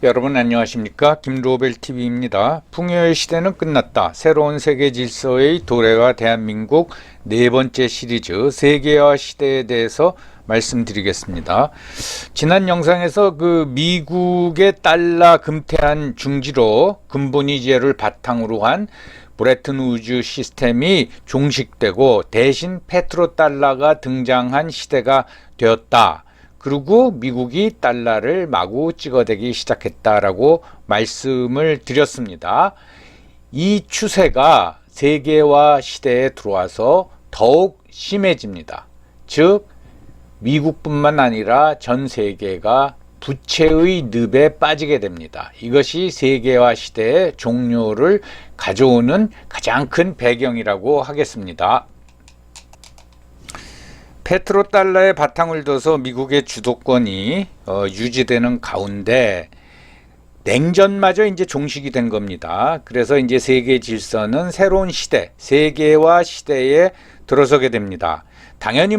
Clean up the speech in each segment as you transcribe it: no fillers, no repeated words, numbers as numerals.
여러분 안녕하십니까? 김로벨TV입니다. 풍요의 시대는 끝났다. 새로운 세계 질서의 도래가 대한민국 네 번째 시리즈 세계화 시대에 대해서 말씀드리겠습니다. 지난 영상에서 미국의 달러 금태한 중지로 금본위제를 바탕으로 한 브레튼 우즈 시스템이 종식되고 대신 페트로달러가 등장한 시대가 되었다. 그리고 미국이 달러를 마구 찍어대기 시작했다라고 말씀을 드렸습니다. 이 추세가 세계화 시대에 들어와서 더욱 심해집니다. 즉 미국뿐만 아니라 전 세계가 부채의 늪에 빠지게 됩니다. 이것이 세계화 시대의 종료를 가져오는 가장 큰 배경이라고 하겠습니다. 페트로달러의 바탕을 둬서 미국의 주도권이 유지되는 가운데 냉전마저 이제 종식이 된 겁니다. 그래서 이제 세계 질서는 새로운 시대, 세계화 시대에 들어서게 됩니다. 당연히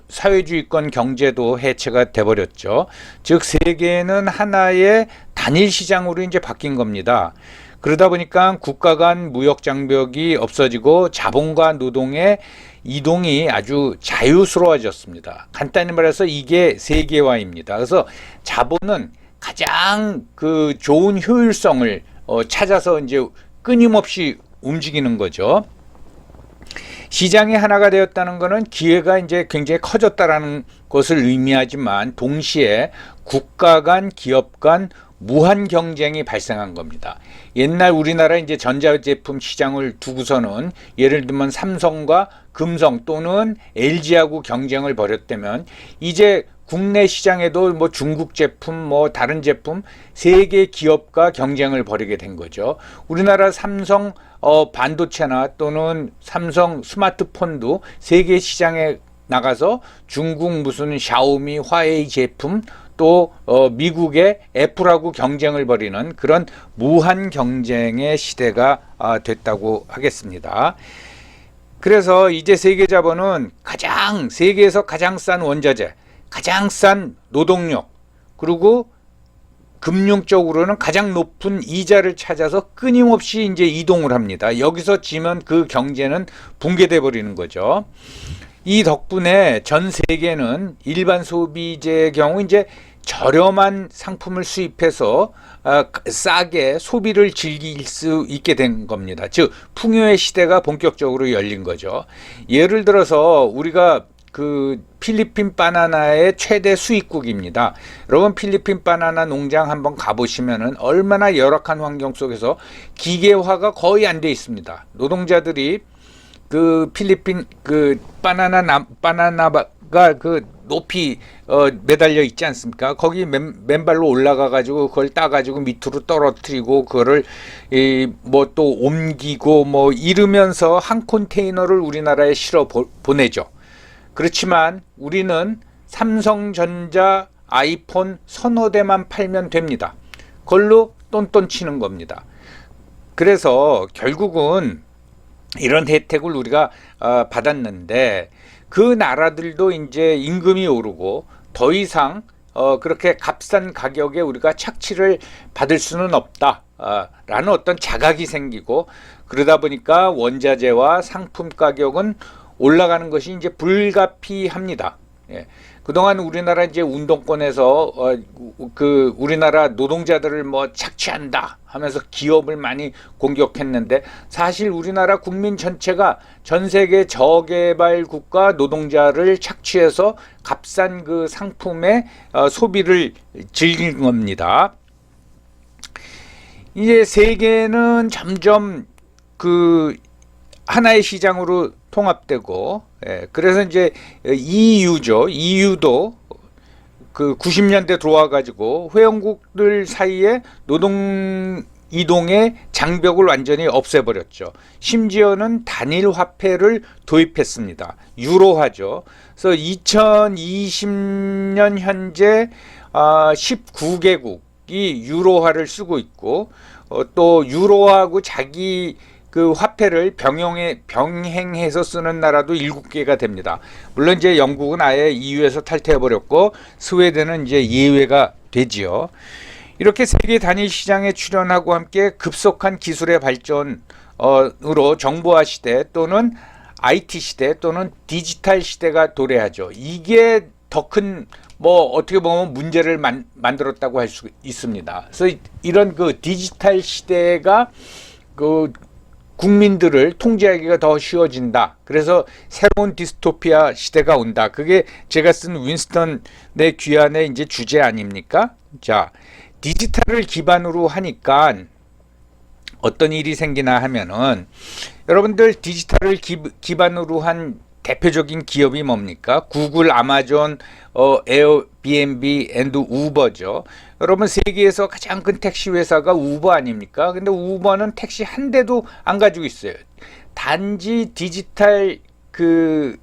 사회주의권 경제도 해체가 돼버렸죠. 즉 세계는 하나의 단일 시장으로 이제 바뀐 겁니다. 그러다 보니까 국가 간 무역 장벽이 없어지고 자본과 노동의 이동이 아주 자유스러워졌습니다. 간단히 말해서 이게 세계화입니다. 그래서 자본은 가장 좋은 효율성을 찾아서 이제 끊임없이 움직이는 거죠. 시장이 하나가 되었다는 것은 기회가 이제 굉장히 커졌다라는 것을 의미하지만 동시에 국가 간, 기업 간 무한 경쟁이 발생한 겁니다. 옛날 우리나라 이제 전자제품 시장을 두고서는 예를 들면 삼성과 금성 또는 LG하고 경쟁을 벌였다면 이제 국내 시장에도 중국 제품 다른 제품 세계 기업과 경쟁을 벌이게 된 거죠. 우리나라 삼성 반도체나 또는 삼성 스마트폰도 세계 시장에 나가서 중국 무슨 샤오미, 화웨이 제품 또 미국의 애플하고 경쟁을 벌이는 그런 무한 경쟁의 시대가 됐다고 하겠습니다. 그래서 이제 세계 자본은 세계에서 가장 싼 원자재, 가장 싼 노동력, 그리고 금융적으로는 가장 높은 이자를 찾아서 끊임없이 이제 이동을 합니다. 여기서 지면 그 경제는 붕괴돼 버리는 거죠. 이 덕분에 전 세계는 일반 소비재의 경우 이제 저렴한 상품을 수입해서 싸게 소비를 즐길 수 있게 된 겁니다. 즉 풍요의 시대가 본격적으로 열린 거죠. 예를 들어서 우리가 필리핀 바나나의 최대 수입국입니다. 여러분 필리핀 바나나 농장 한번 가보시면은 얼마나 열악한 환경 속에서 기계화가 거의 안 돼 있습니다. 노동자들이 필리핀 바나나가 높이 매달려 있지 않습니까? 거기 맨발로 올라가 가지고 그걸 따 가지고 밑으로 떨어뜨리고 그거를 또 옮기고 이러면서 한 컨테이너를 우리나라에 실어 보내죠. 그렇지만 우리는 삼성전자 아이폰 서너 대만 팔면 됩니다. 그걸로 똔똔 치는 겁니다. 그래서 결국은 이런 혜택을 우리가 받았는데 그 나라들도 이제 임금이 오르고 더 이상 그렇게 값싼 가격에 우리가 착취를 받을 수는 없다 라는 어떤 자각이 생기고 그러다 보니까 원자재와 상품 가격은 올라가는 것이 이제 불가피합니다. 예. 그동안 우리나라 이제 운동권에서 우리나라 노동자들을 착취한다 하면서 기업을 많이 공격했는데 사실 우리나라 국민 전체가 전 세계 저개발 국가 노동자를 착취해서 값싼 그 상품의 소비를 즐긴 겁니다. 이제 세계는 점점 하나의 시장으로 통합되고 그래서 이제 EU도 90년대 들어와 가지고 회원국들 사이에 노동 이동의 장벽을 완전히 없애버렸죠. 심지어는 단일 화폐를 도입했습니다. 유로화죠. 그래서 2020년 현재 19개국이 유로화를 쓰고 있고 또 유로하고 자기 화폐를 병행해서 쓰는 나라도 7개가 됩니다. 물론 이제 영국은 아예 EU에서 탈퇴해 버렸고 스웨덴은 이제 예외가 되지요. 이렇게 세계 단일 시장에 출현하고 함께 급속한 기술의 발전으로 정보화 시대 또는 IT 시대 또는 디지털 시대가 도래하죠. 이게 더 큰 어떻게 보면 문제를 만들었다고 할 수 있습니다. 그래서 이런 그 디지털 시대가 그 국민들을 통제하기가 더 쉬워진다. 그래서 새로운 디스토피아 시대가 온다. 그게 제가 쓴 윈스턴의 귀환의 이제 주제 아닙니까? 자, 디지털을 기반으로 하니까 어떤 일이 생기나 하면은 여러분들 디지털을 기반으로 한 대표적인 기업이 뭡니까? 구글, 아마존, 에어비앤비 앤드 우버죠. 여러분 세계에서 가장 큰 택시 회사가 우버 아닙니까? 근데 우버는 택시 한 대도 안 가지고 있어요. 단지 디지털 그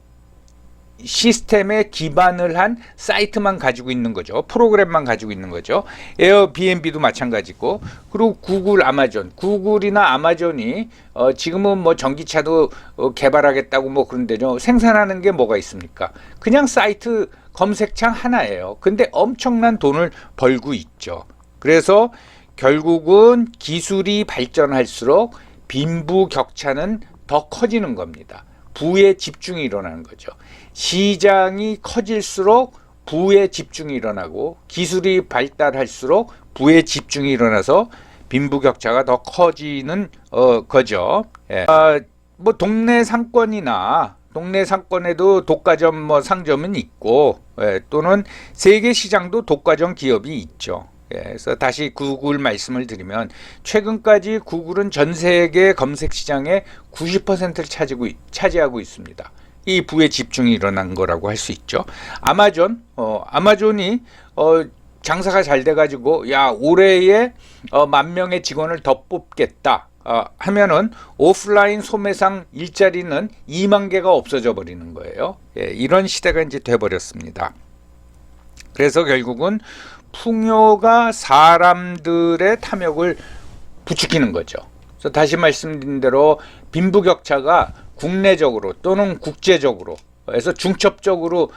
시스템에 기반을 한 사이트만 가지고 있는 거죠. 프로그램만 가지고 있는 거죠. 에어비앤비도 마찬가지고, 그리고 구글, 아마존, 구글이나 아마존이 지금은 뭐 전기차도 개발하겠다고 뭐 그런데요. 생산하는 게 뭐가 있습니까? 그냥 사이트 검색창 하나예요. 근데 엄청난 돈을 벌고 있죠. 그래서 결국은 기술이 발전할수록 빈부격차는 더 커지는 겁니다. 부의 집중이 일어나는 거죠. 시장이 커질수록 부의 집중이 일어나고 기술이 발달할수록 부의 집중이 일어나서 빈부격차가 더 커지는 거죠. 예. 뭐 동네 상권에도 독과점 뭐 상점은 있고, 예, 또는 세계 시장도 독과점 기업이 있죠. 예, 그래서 다시 구글 말씀을 드리면 최근까지 구글은 전 세계 검색 시장의 90%를 차지하고 있습니다. 이 부의 집중이 일어난 거라고 할 수 있죠. 아마존이 장사가 잘 돼가지고 올해에 10,000명의 직원을 더 뽑겠다 하면은 오프라인 소매상 일자리는 2만 개가 없어져 버리는 거예요. 예, 이런 시대가 이제 돼버렸습니다. 그래서 결국은 풍요가 사람들의 탐욕을 부추기는 거죠. 그래서 다시 말씀드린 대로 빈부격차가 국내적으로 또는 국제적으로 해서 중첩적으로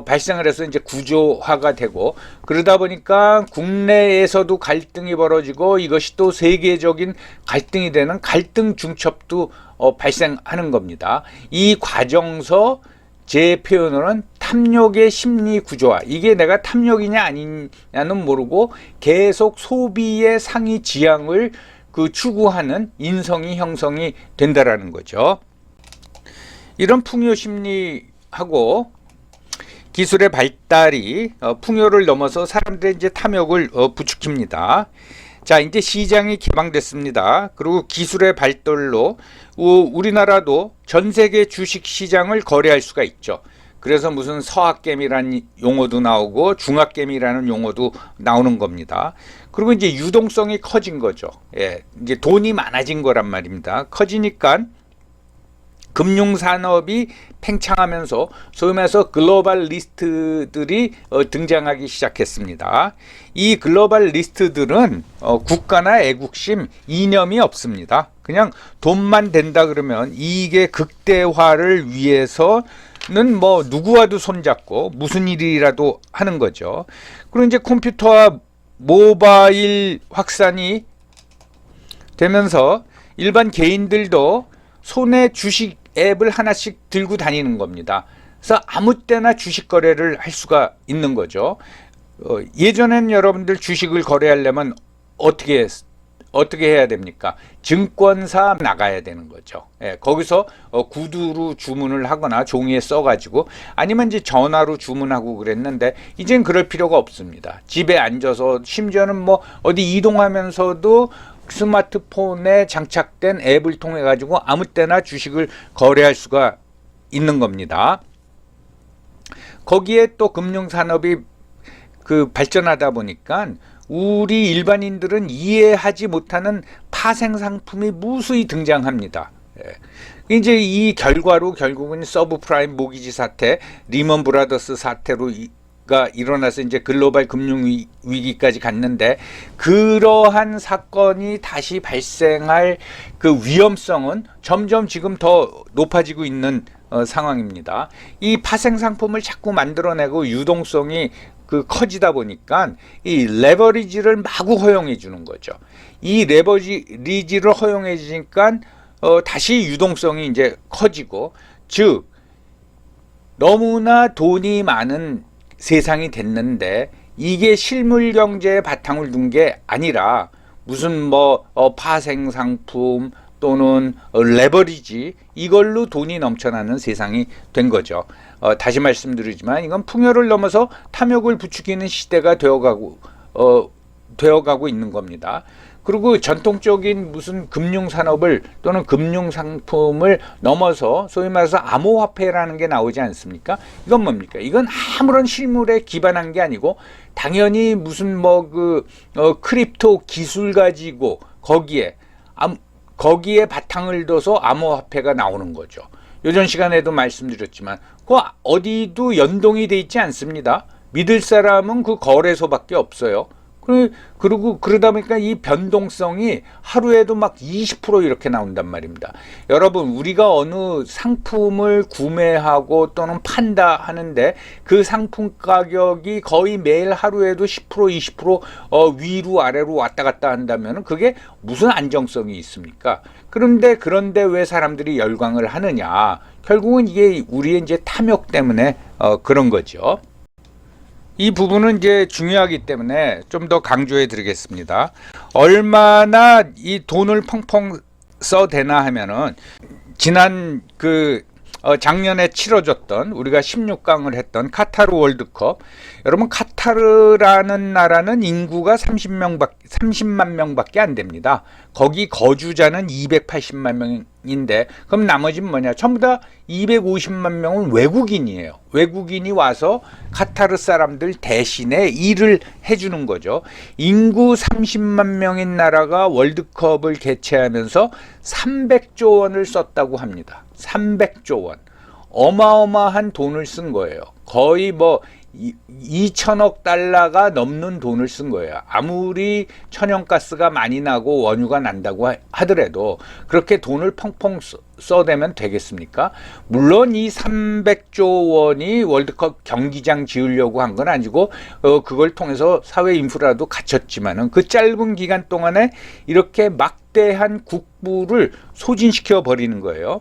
발생을 해서 이제 구조화가 되고, 그러다 보니까 국내에서도 갈등이 벌어지고 이것이 또 세계적인 갈등이 되는 갈등 중첩도 발생하는 겁니다. 이 과정서 제 표현으로는 탐욕의 심리 구조화, 이게 내가 탐욕이냐 아니냐는 모르고 계속 소비의 상위 지향을 추구하는 인성이 형성이 된다라는 거죠. 이런 풍요 심리하고 기술의 발달이 풍요를 넘어서 사람들의 이제 탐욕을 부추깁니다. 자, 이제 시장이 개방됐습니다. 그리고 기술의 발달로 우리나라도 전 세계 주식 시장을 거래할 수가 있죠. 그래서 무슨 서학개미라는 용어도 나오고 중학개미라는 용어도 나오는 겁니다. 그리고 이제 유동성이 커진 거죠. 예, 이제 돈이 많아진 거란 말입니다. 커지니까 금융산업이 팽창하면서 소위 말해서 글로벌 리스트들이 등장하기 시작했습니다. 이 글로벌 리스트들은 국가나 애국심 이념이 없습니다. 그냥 돈만 된다 그러면 이익의 극대화를 위해서는 뭐 누구와도 손잡고 무슨 일이라도 하는 거죠. 그리고 이제 컴퓨터와 모바일 확산이 되면서 일반 개인들도 손에 주식 앱을 하나씩 들고 다니는 겁니다. 그래서 아무 때나 주식 거래를 할 수가 있는 거죠. 예전엔 여러분들 주식을 거래하려면 어떻게 해야 됩니까? 증권사 나가야 되는 거죠. 예, 거기서 구두로 주문을 하거나 종이에 써가지고, 아니면 이제 전화로 주문하고 그랬는데 이젠 그럴 필요가 없습니다. 집에 앉아서, 심지어는 뭐 어디 이동하면서도 스마트폰에 장착된 앱을 통해 가지고 아무 때나 주식을 거래할 수가 있는 겁니다. 거기에 또 금융산업이 발전하다 보니까 우리 일반인들은 이해하지 못하는 파생 상품이 무수히 등장합니다. 예. 이제 이 결과로 결국은 서브프라임 모기지 사태, 리먼 브라더스 사태로 가 일어나서 이제 글로벌 금융 위기까지 갔는데, 그러한 사건이 다시 발생할 그 위험성은 점점 지금 더 높아지고 있는 상황입니다. 이 파생 상품을 자꾸 만들어내고 유동성이 그 커지다 보니까 이 레버리지를 마구 허용해 주는 거죠. 이 레버리지를 허용해 주니까 다시 유동성이 이제 커지고, 즉 너무나 돈이 많은 세상이 됐는데 이게 실물 경제에 바탕을 둔 게 아니라 무슨 뭐 파생 상품 또는 레버리지, 이걸로 돈이 넘쳐나는 세상이 된 거죠. 다시 말씀드리지만 이건 풍요를 넘어서 탐욕을 부추기는 시대가 되어가고 있는 겁니다. 그리고 전통적인 무슨 금융산업을 또는 금융상품을 넘어서 소위 말해서 암호화폐라는 게 나오지 않습니까? 이건 뭡니까? 이건 아무런 실물에 기반한 게 아니고 당연히 무슨 뭐 크립토 기술 가지고 거기에 바탕을 둬서 암호화폐가 나오는 거죠. 요전 시간에도 말씀드렸지만 그 어디도 연동이 돼 있지 않습니다. 믿을 사람은 그 거래소밖에 없어요. 그리고 그러다 보니까 이 변동성이 하루에도 막 20% 이렇게 나온단 말입니다. 여러분, 우리가 어느 상품을 구매하고 또는 판다 하는데 그 상품 가격이 거의 매일 하루에도 10% 20% 위로 아래로 왔다 갔다 한다면 그게 무슨 안정성이 있습니까? 그런데 왜 사람들이 열광을 하느냐? 결국은 이게 우리의 이제 탐욕 때문에 그런 거죠. 이 부분은 이제 중요하기 때문에 좀 더 강조해 드리겠습니다. 얼마나 이 돈을 펑펑 써대나 하면은 지난 작년에 치러졌던 우리가 16강을 했던 카타르 월드컵, 여러분 카타르라는 나라는 인구가 30만 명밖에 안 됩니다. 거기 거주자는 280만 명인데 그럼 나머지는 뭐냐? 전부 다 250만 명은 외국인이에요. 외국인이 와서 카타르 사람들 대신에 일을 해주는 거죠. 인구 30만 명인 나라가 월드컵을 개최하면서 300조 원을 썼다고 합니다. 300조 원. 어마어마한 돈을 쓴 거예요. 거의 뭐 2천억 달러가 넘는 돈을 쓴 거예요. 아무리 천연가스가 많이 나고 원유가 난다고 하더라도 그렇게 돈을 펑펑 써대면 되겠습니까? 물론 이 300조 원이 월드컵 경기장 지으려고 한 건 아니고 그걸 통해서 사회 인프라도 갖췄지만은 그 짧은 기간 동안에 이렇게 막대한 국부를 소진시켜 버리는 거예요.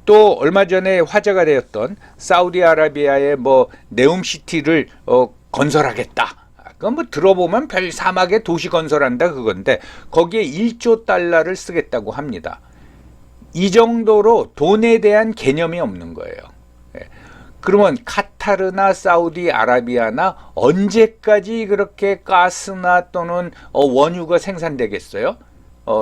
또 얼마 전에 화제가 되었던 사우디아라비아의 뭐 네움시티를 건설하겠다. 그건 뭐 들어보면 별 사막에 도시 건설한다 그건데 거기에 1조 달러를 쓰겠다고 합니다. 이 정도로 돈에 대한 개념이 없는 거예요. 그러면 카타르나 사우디아라비아나 언제까지 그렇게 가스나 또는 원유가 생산되겠어요?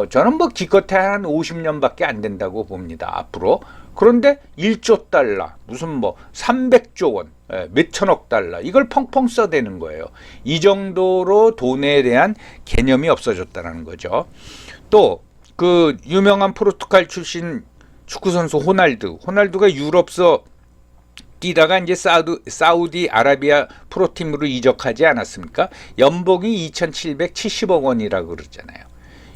저는 뭐 기껏해 한 50년밖에 안 된다고 봅니다. 앞으로. 그런데 1조 달러, 무슨 뭐 300조 원, 몇천억 달러, 이걸 펑펑 써대는 거예요. 이 정도로 돈에 대한 개념이 없어졌다는 거죠. 또 그 유명한 포르투갈 출신 축구선수 호날두가 유럽서 뛰다가 이제 사우디아라비아 프로팀으로 이적하지 않았습니까? 연봉이 2,770억 원이라고 그러잖아요.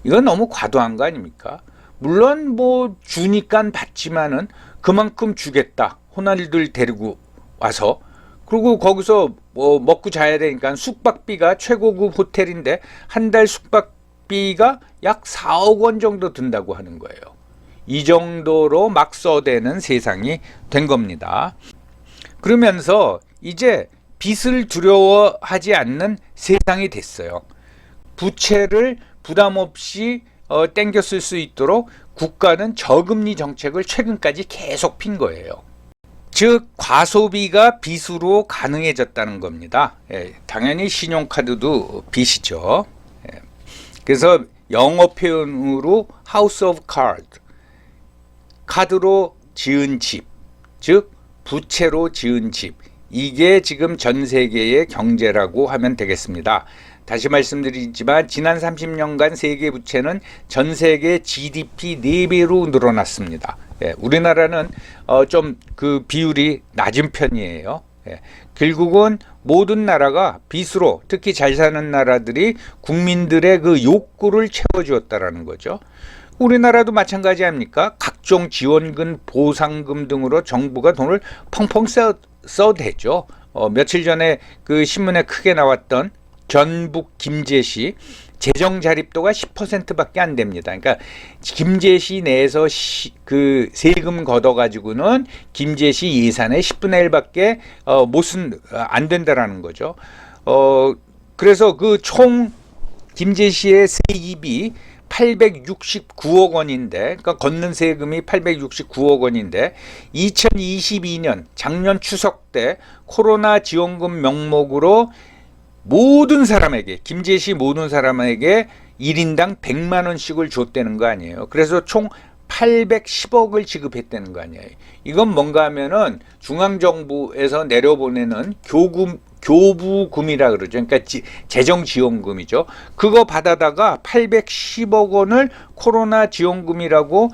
이건 너무 과도한 거 아닙니까? 물론 뭐 주니까 받지만은 그만큼 주겠다. 호날두를 데리고 와서. 그리고 거기서 뭐 먹고 자야 되니까 숙박비가 최고급 호텔인데 한 달 숙박비가 약 4억 원 정도 든다고 하는 거예요. 이 정도로 막 써대는 세상이 된 겁니다. 그러면서 이제 빚을 두려워하지 않는 세상이 됐어요. 부채를 부담 없이 땡겨 쓸 수 있도록 국가는 저금리 정책을 최근까지 계속 핀 거예요. 즉 과소비가 빚으로 가능해졌다는 겁니다. 당연히 신용카드도 빚이죠. 그래서 영어 표현으로 House of Card, 카드로 지은 집, 즉 부채로 지은 집, 이게 지금 전 세계의 경제라고 하면 되겠습니다. 다시 말씀드리지만 지난 30년간 세계 부채는 전 세계 GDP 4배로 늘어났습니다. 우리나라는 좀 그 비율이 낮은 편이에요. 결국은 모든 나라가 빚으로, 특히 잘 사는 나라들이 국민들의 그 욕구를 채워주었다라는 거죠. 우리나라도 마찬가지 아닙니까? 각종 지원금, 보상금 등으로 정부가 돈을 펑펑 써대죠. 며칠 전에 그 신문에 크게 나왔던 전북 김제시 재정 자립도가 10%밖에 안 됩니다. 그러니까 김제시 내에서 그 세금 걷어 가지고는 김제시 예산의 10분의 1밖에 안 된다라는 거죠. 그래서 그 총 김제시의 세입이 869억 원인데, 그러니까 걷는 세금이 869억 원인데 2022년 작년 추석 때 코로나 지원금 명목으로 모든 사람에게, 김제시 모든 사람에게 1인당 100만 원씩을 줬다는 거 아니에요. 그래서 총 810억을 지급했다는 거 아니에요. 이건 뭔가 하면은 중앙정부에서 내려보내는 교부금이라 그러죠. 그러니까 재정지원금이죠. 그거 받아다가 810억 원을 코로나 지원금이라고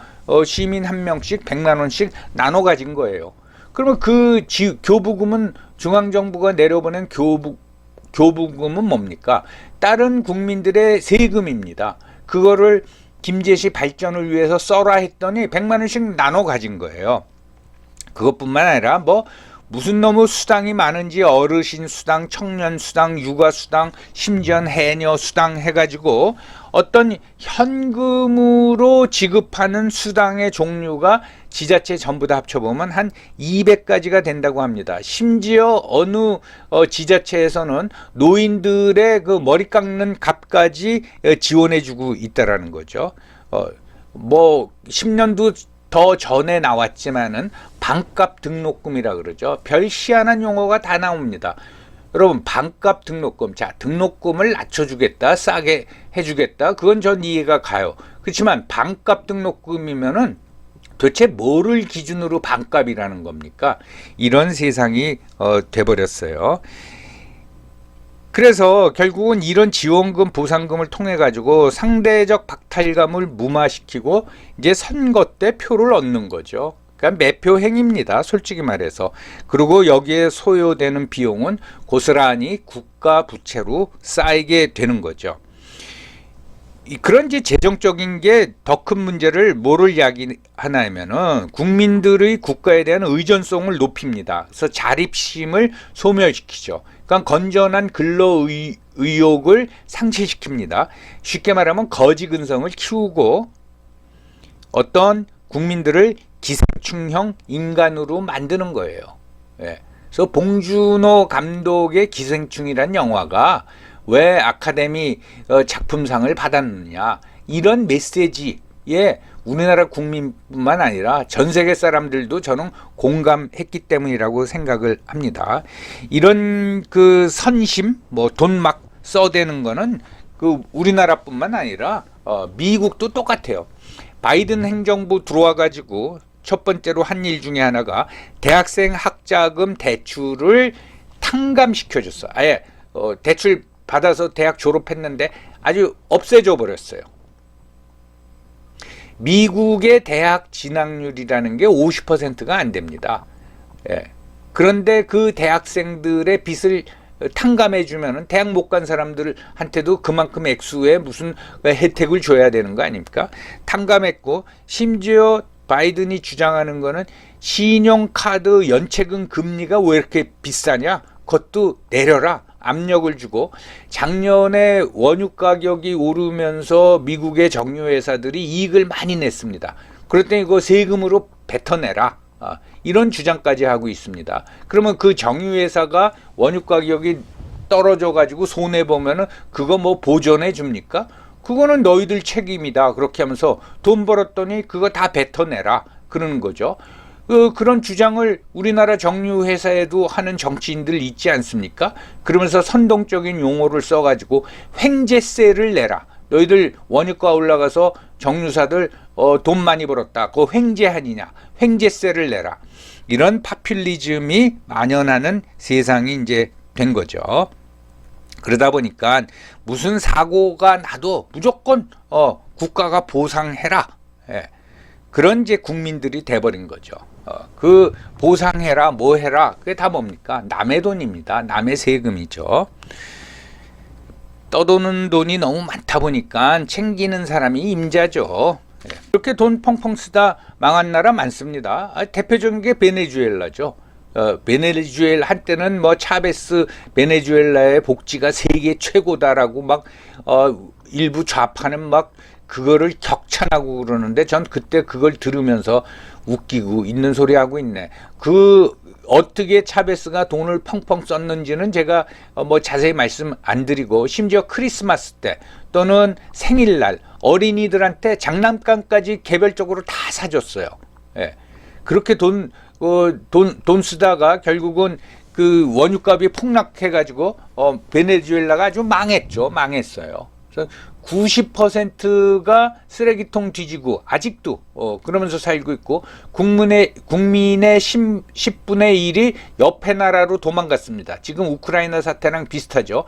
시민 한 명씩 100만 원씩 나눠 가진 거예요. 그러면 그 교부금은 중앙정부가 내려보낸 교부금은 뭡니까? 다른 국민들의 세금입니다. 그거를 김제시 발전을 위해서 써라 했더니 100만 원씩 나눠 가진 거예요. 그것뿐만 아니라 무슨 너무 수당이 많은지 어르신 수당, 청년 수당, 육아 수당, 심지어 해녀 수당 해가지고 어떤 현금으로 지급하는 수당의 종류가 지자체 전부 다 합쳐보면 한 200가지가 된다고 합니다. 심지어 어느 지자체에서는 노인들의 그 머리 깎는 값까지 지원해주고 있다라는 거죠. 10년도 더 전에 나왔지만은 반값 등록금이라 그러죠. 별 희한한 용어가 다 나옵니다. 여러분, 반값 등록금, 자, 등록금을 낮춰주겠다, 싸게 해주겠다, 그건 전 이해가 가요. 그렇지만 반값 등록금이면은 도대체 뭐를 기준으로 반값이라는 겁니까? 이런 세상이 돼버렸어요. 그래서 결국은 이런 지원금, 보상금을 통해 가지고 상대적 박탈감을 무마시키고 이제 선거 때 표를 얻는 거죠. 그러니까 매표 행위입니다. 솔직히 말해서. 그리고 여기에 소요되는 비용은 고스란히 국가 부채로 쌓이게 되는 거죠. 그런 이제 재정적인 게 더 큰 문제를 뭐를 야기하냐면은 국민들의 국가에 대한 의존성을 높입니다. 그래서 자립심을 소멸시키죠. 그러니까 건전한 근로 의욕을 상실시킵니다. 쉽게 말하면 거지 근성을 키우고 어떤 국민들을 기생충형 인간으로 만드는 거예요. 그래서 봉준호 감독의 기생충이란 영화가 왜 아카데미 작품상을 받았느냐, 이런 메시지에 우리나라 국민뿐만 아니라 전 세계 사람들도 저는 공감했기 때문이라고 생각을 합니다. 이런 그 선심, 돈 막 써대는 거는 그 우리나라뿐만 아니라 미국도 똑같아요. 바이든 행정부 들어와 가지고 첫 번째로 한 일 중에 하나가 대학생 학자금 대출을 탕감시켜줬어. 아예 대출 받아서 대학 졸업했는데 아주 없애줘 버렸어요. 미국의 대학 진학률이라는 게 50%가 안 됩니다. 그런데 그 대학생들의 빚을 탕감해 주면은 대학 못 간 사람들한테도 그만큼 액수의 무슨 혜택을 줘야 되는 거 아닙니까? 탕감했고, 심지어 바이든이 주장하는 거는 신용카드 연체금 금리가 왜 이렇게 비싸냐? 그것도 내려라. 압력을 주고, 작년에 원유 가격이 오르면서 미국의 정유회사들이 이익을 많이 냈습니다. 그랬더니 이거 세금으로 뱉어내라, 이런 주장까지 하고 있습니다. 그러면 그 정유회사가 원유 가격이 떨어져 가지고 손해 보면은 그거 보전해 줍니까? 그거는 너희들 책임이다. 그렇게 하면서 돈 벌었더니 그거 다 뱉어내라, 그러는 거죠. 그런 주장을 우리나라 정유회사에도 하는 정치인들 있지 않습니까? 그러면서 선동적인 용어를 써가지고 횡재세를 내라. 너희들 원유가 올라가서 정유사들 돈 많이 벌었다. 그거 횡재 아니냐? 횡재세를 내라. 이런 파퓰리즘이 만연하는 세상이 이제 된 거죠. 그러다 보니까 무슨 사고가 나도 무조건 국가가 보상해라. 그런 이제 국민들이 돼버린 거죠. 그 보상해라, 뭐 해라, 그게 다 뭡니까? 남의 돈입니다. 남의 세금이죠. 떠도는 돈이 너무 많다 보니까 챙기는 사람이 임자죠. 그렇게 돈 펑펑 쓰다 망한 나라 많습니다. 대표적인 게 베네수엘라죠. 베네수엘라 한때는 뭐 차베스 베네수엘라의 복지가 세계 최고다라고 막 일부 좌파는 막 그거를 격찬하고 그러는데 전 그때 그걸 들으면서 웃기고 있는 소리 하고 있네. 그 어떻게 차베스가 돈을 펑펑 썼는지는 제가 뭐 자세히 말씀 안 드리고, 심지어 크리스마스 때 또는 생일날 어린이들한테 장난감까지 개별적으로 다 사줬어요. 예. 그렇게 돈 쓰다가 결국은 그 원유값이 폭락해가지고 베네수엘라가 아주 망했어요. 그래서 90%가 쓰레기통 뒤지고 아직도 그러면서 살고 있고, 국민의 10분의 1이 옆에 나라로 도망갔습니다. 지금 우크라이나 사태랑 비슷하죠.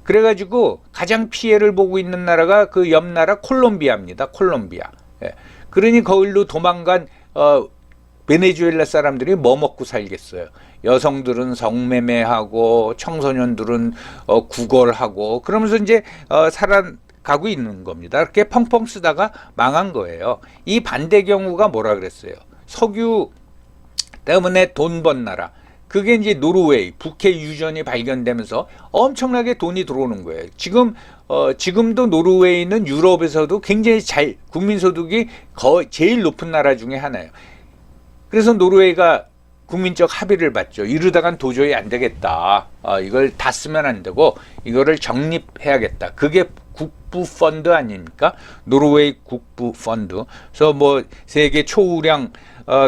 그래가지고 가장 피해를 보고 있는 나라가 그 옆 나라 콜롬비아입니다. 콜롬비아. 예. 그러니 거기로 도망간 베네수엘라 사람들이 뭐 먹고 살겠어요. 여성들은 성매매하고 청소년들은 구걸하고 그러면서 이제 살아가고 있는 겁니다. 이렇게 펑펑 쓰다가 망한 거예요. 이 반대 경우가 뭐라 그랬어요? 석유 때문에 돈 번 나라. 그게 이제 노르웨이, 북해 유전이 발견되면서 엄청나게 돈이 들어오는 거예요. 지금도 노르웨이는 유럽에서도 굉장히 국민소득이 제일 높은 나라 중에 하나예요. 그래서 노르웨이가 국민적 합의를 받죠. 이러다간 도저히 안 되겠다. 이걸 다 쓰면 안 되고 이거를 적립해야겠다. 그게 국부 펀드 아닙니까? 노르웨이 국부 펀드. 그래서 뭐 세계 초우량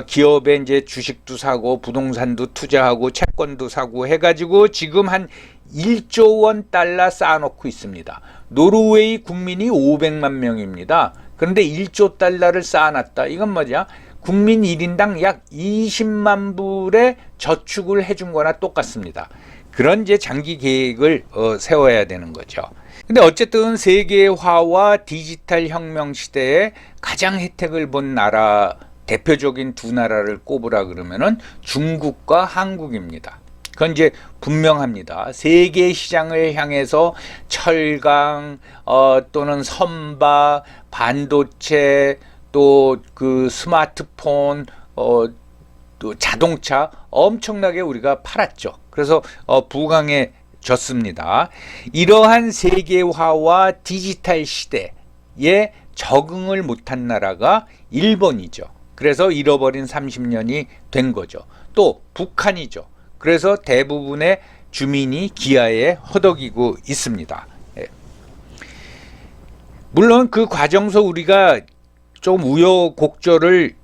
기업의 이제 주식도 사고 부동산도 투자하고 채권도 사고 해가지고 지금 한 1조 원 달러 쌓아놓고 있습니다. 노르웨이 국민이 500만 명입니다. 그런데 1조 달러를 쌓아놨다. 이건 뭐냐? 국민 1인당 약 20만 불의 저축을 해준 거나 똑같습니다. 그런 이제 장기 계획을 세워야 되는 거죠. 근데 어쨌든 세계화와 디지털 혁명 시대에 가장 혜택을 본 나라, 대표적인 두 나라를 꼽으라 그러면은 중국과 한국입니다. 그건 이제 분명합니다. 세계 시장을 향해서 철강 또는 선박, 반도체, 또 그 스마트폰, 또 자동차 엄청나게 우리가 팔았죠. 그래서 부강해졌습니다. 이러한 세계화와 디지털 시대에 적응을 못한 나라가 일본이죠. 그래서 잃어버린 30년이 된 거죠. 또 북한이죠. 그래서 대부분의 주민이 기아에 허덕이고 있습니다. 물론 그 과정에서 우리가 좀 우여곡절을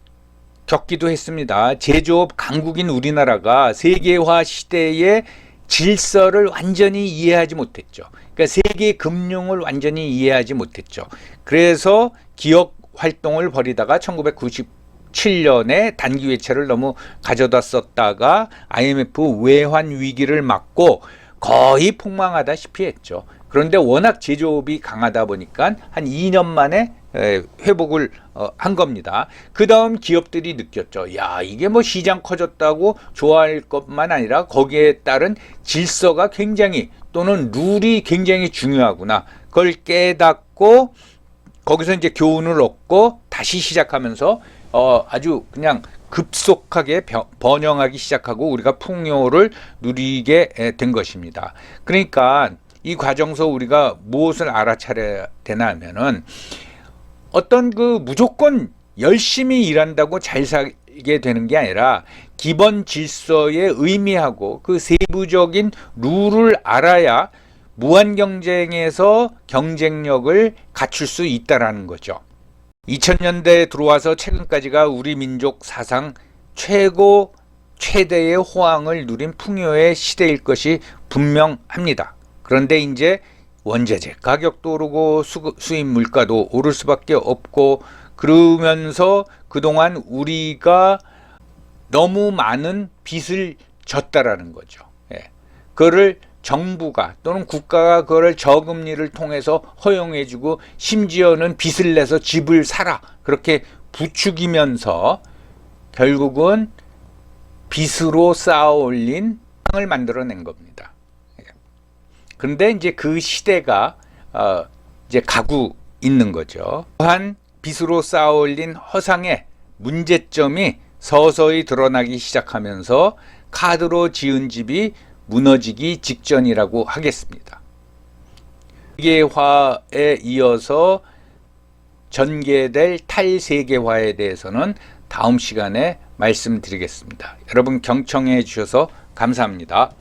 겪기도 했습니다. 제조업 강국인 우리나라가 세계화 시대의 질서를 완전히 이해하지 못했죠. 그러니까 세계 금융을 완전히 이해하지 못했죠. 그래서 기업 활동을 벌이다가 1997년에 단기 외채를 너무 가져다 썼다가 IMF 외환 위기를 맞고 거의 폭망하다시피 했죠. 그런데 워낙 제조업이 강하다 보니까 한 2년 만에 회복을 한 겁니다. 그 다음 기업들이 느꼈죠. 야, 이게 뭐 시장 커졌다고 좋아할 것만 아니라 거기에 따른 질서가 굉장히, 또는 룰이 굉장히 중요하구나. 그걸 깨닫고 거기서 이제 교훈을 얻고 다시 시작하면서 아주 그냥 급속하게 번영하기 시작하고 우리가 풍요를 누리게 된 것입니다. 그러니까 이 과정에서 우리가 무엇을 알아차려야 되나 하면은, 어떤 그 무조건 열심히 일한다고 잘 살게 되는 게 아니라 기본 질서의 의미하고 그 세부적인 룰을 알아야 무한 경쟁에서 경쟁력을 갖출 수 있다라는 거죠. 2000년대에 들어와서 최근까지가 우리 민족 사상 최대의 호황을 누린 풍요의 시대일 것이 분명합니다. 그런데 이제 원자재 가격도 오르고 수입 물가도 오를 수밖에 없고, 그러면서 그동안 우리가 너무 많은 빚을 졌다라는 거죠. 그거를 정부가 또는 국가가 그거를 저금리를 통해서 허용해주고 심지어는 빚을 내서 집을 사라 그렇게 부추기면서 결국은 빚으로 쌓아올린 땅을 만들어낸 겁니다. 그런데 이제 그 시대가 이제 가고 있는 거죠. 또한 빚으로 쌓아올린 허상의 문제점이 서서히 드러나기 시작하면서 카드로 지은 집이 무너지기 직전이라고 하겠습니다. 세계화에 이어서 전개될 탈세계화에 대해서는 다음 시간에 말씀드리겠습니다. 여러분 경청해 주셔서 감사합니다.